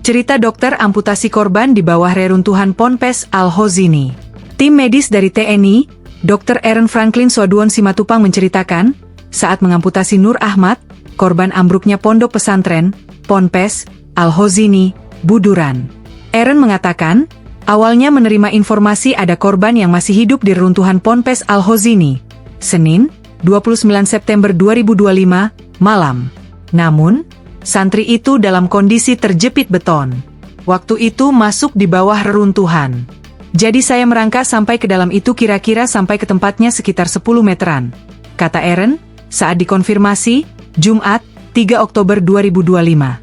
Cerita dokter amputasi korban di bawah reruntuhan Ponpes Al-Hozini. Tim medis dari TNI, Dr. Aaron Franklin Sodwon Simatupang menceritakan, saat mengamputasi Nur Ahmad, korban ambruknya pondok pesantren, Ponpes Al-Hozini, Buduran. Aaron mengatakan, awalnya menerima informasi ada korban yang masih hidup di reruntuhan Ponpes Al-Hozini, Senin, 29 September 2025, malam. Namun, santri itu dalam kondisi terjepit beton. Waktu itu masuk di bawah reruntuhan. Jadi saya merangkak sampai ke dalam itu kira-kira sampai ke tempatnya sekitar 10 meteran. Kata Aaron, saat dikonfirmasi, Jumat, 3 Oktober 2025.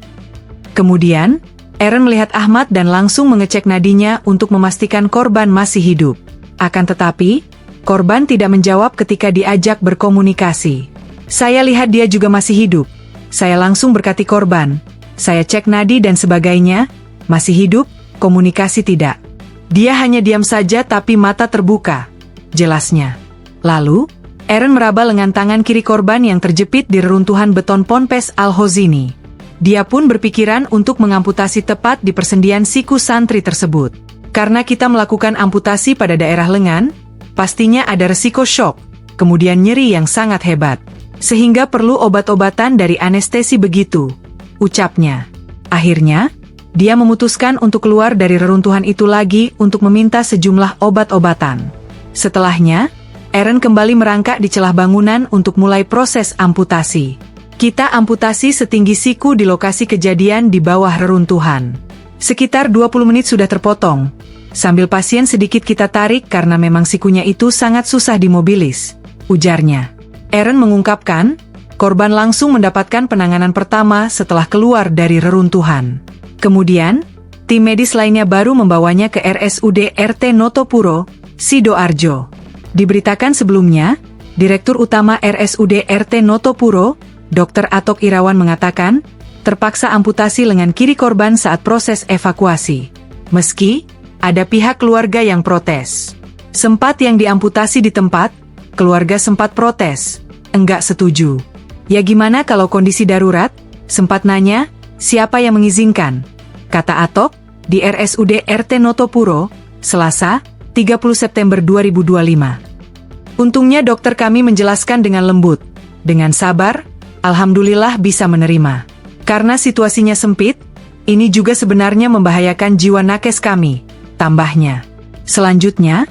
Kemudian, Aaron melihat Ahmad dan langsung mengecek nadinya untuk memastikan korban masih hidup. Akan tetapi, korban tidak menjawab ketika diajak berkomunikasi. Saya lihat dia juga masih hidup. Saya langsung berkati korban. Saya cek nadi dan sebagainya, masih hidup, komunikasi tidak. Dia hanya diam saja tapi mata terbuka. Jelasnya. Lalu, Aaron meraba lengan tangan kiri korban yang terjepit di reruntuhan beton Ponpes Al-Hozini. Dia pun berpikiran untuk mengamputasi tepat di persendian siku santri tersebut. Karena kita melakukan amputasi pada daerah lengan, pastinya ada resiko shock, kemudian nyeri yang sangat hebat. Sehingga perlu obat-obatan dari anestesi begitu, ucapnya. Akhirnya, dia memutuskan untuk keluar dari reruntuhan itu lagi untuk meminta sejumlah obat-obatan. Setelahnya, Aaron kembali merangkak di celah bangunan untuk mulai proses amputasi. Kita amputasi setinggi siku di lokasi kejadian di bawah reruntuhan. Sekitar 20 menit sudah terpotong. Sambil pasien sedikit kita tarik karena memang sikunya itu sangat susah dimobilis, ujarnya. Aaron mengungkapkan, korban langsung mendapatkan penanganan pertama setelah keluar dari reruntuhan. Kemudian, tim medis lainnya baru membawanya ke RSUD RT Notopuro, Sidoarjo. Diberitakan sebelumnya, Direktur Utama RSUD RT Notopuro, Dr. Atok Irawan mengatakan, terpaksa amputasi lengan kiri korban saat proses evakuasi. Meski ada pihak keluarga yang protes. Sempat yang diamputasi di tempat, keluarga sempat protes, enggak setuju. Ya gimana kalau kondisi darurat? Sempat nanya, siapa yang mengizinkan? Kata Atok, di RSUD RT Notopuro, Selasa, 30 September 2025. Untungnya dokter kami menjelaskan dengan lembut, dengan sabar, alhamdulillah bisa menerima. Karena situasinya sempit, ini juga sebenarnya membahayakan jiwa nakes kami, tambahnya. Selanjutnya,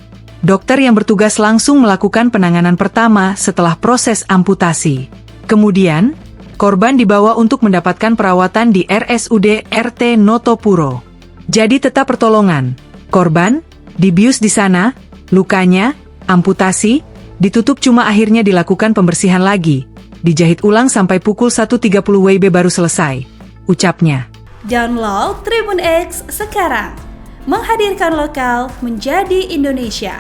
dokter yang bertugas langsung melakukan penanganan pertama setelah proses amputasi. Kemudian, korban dibawa untuk mendapatkan perawatan di RSUD RT Notopuro. Jadi tetap pertolongan. Korban, dibius di sana, lukanya, amputasi, ditutup cuma akhirnya dilakukan pembersihan lagi. Dijahit ulang sampai pukul 1.30 WIB baru selesai, ucapnya. Download Tribun X sekarang. Menghadirkan lokal menjadi Indonesia.